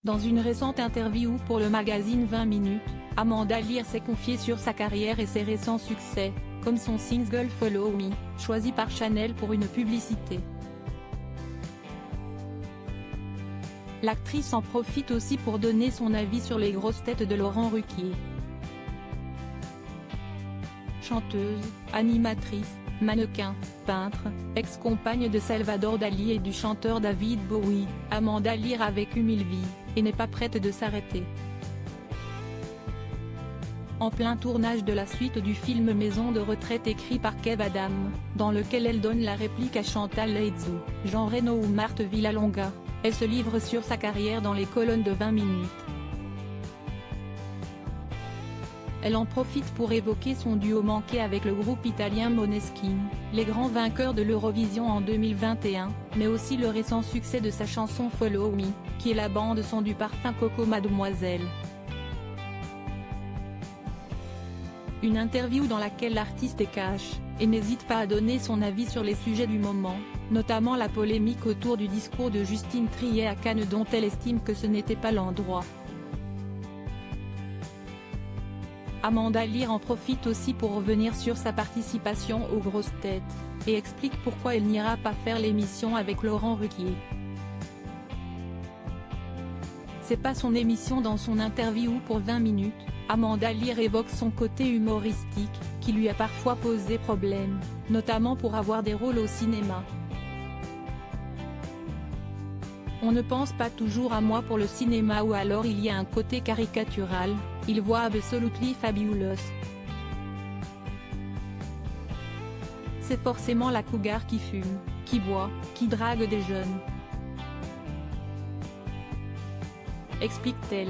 Dans une récente interview pour le magazine 20 minutes, Amanda Lear s'est confiée sur sa carrière et ses récents succès, comme son single Follow Me, choisi par Chanel pour une publicité. L'actrice en profite aussi pour donner son avis sur les grosses têtes de Laurent Ruquier. Chanteuse, animatrice, mannequin, peintre, ex-compagne de Salvador Dali et du chanteur David Bowie, Amanda Lear a vécu 1000 vies, et n'est pas prête de s'arrêter. En plein tournage de la suite du film Maison de retraite écrit par Kev Adams, dans lequel elle donne la réplique à Chantal Laizou, Jean Reno ou Marthe Villalonga, elle se livre sur sa carrière dans les colonnes de 20 minutes. Elle en profite pour évoquer son duo manqué avec le groupe italien Måneskin, les grands vainqueurs de l'Eurovision en 2021, mais aussi le récent succès de sa chanson Follow Me, qui est la bande-son du parfum Coco Mademoiselle. Une interview dans laquelle l'artiste est cash, et n'hésite pas à donner son avis sur les sujets du moment, notamment la polémique autour du discours de Justine Triet à Cannes dont elle estime que ce n'était pas l'endroit. Amanda Lear en profite aussi pour revenir sur sa participation aux grosses têtes, et explique pourquoi elle n'ira pas faire l'émission avec Laurent Ruquier. C'est pas son émission. Dans son interview pour 20 minutes, Amanda Lear évoque son côté humoristique, qui lui a parfois posé problème, notamment pour avoir des rôles au cinéma. On ne pense pas toujours à moi pour le cinéma ou alors il y a un côté caricatural, il voit Absolutely Fabulous. C'est forcément la cougar qui fume, qui boit, qui drague des jeunes. Explique-t-elle.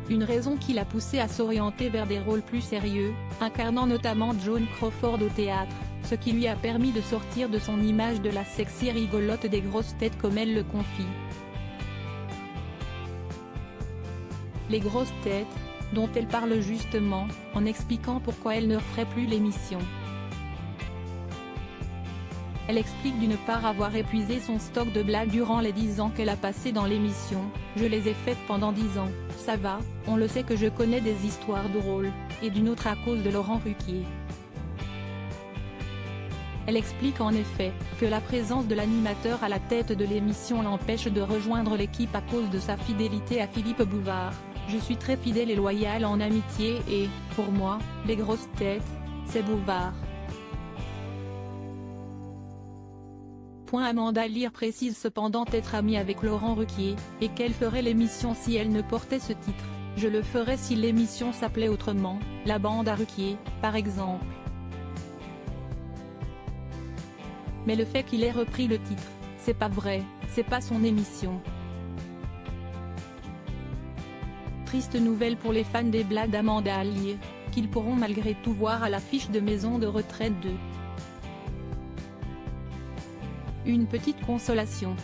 Une raison qui l'a poussée à s'orienter vers des rôles plus sérieux, incarnant notamment Joan Crawford au théâtre, ce qui lui a permis de sortir de son image de la sexy rigolote des grosses têtes comme elle le confie. Les grosses têtes, dont elle parle justement, en expliquant pourquoi elle ne ferait plus l'émission. Elle explique d'une part avoir épuisé son stock de blagues durant les 10 ans qu'elle a passé dans l'émission, je les ai faites pendant 10 ans, ça va, on le sait que je connais des histoires drôles, et d'une autre à cause de Laurent Ruquier. Elle explique en effet, que la présence de l'animateur à la tête de l'émission l'empêche de rejoindre l'équipe à cause de sa fidélité à Philippe Bouvard. Je suis très fidèle et loyale en amitié et, pour moi, les grosses têtes, c'est Bouvard. Amanda Lear précise cependant être amie avec Laurent Ruquier, et qu'elle ferait l'émission si elle ne portait ce titre. Je le ferais si l'émission s'appelait autrement, La Bande à Ruquier, par exemple. Mais le fait qu'il ait repris le titre, c'est pas vrai, c'est pas son émission. Triste nouvelle pour les fans des blagues d'Amanda Lear, qu'ils pourront malgré tout voir à l'affiche de Maison de retraite 2. Une petite consolation.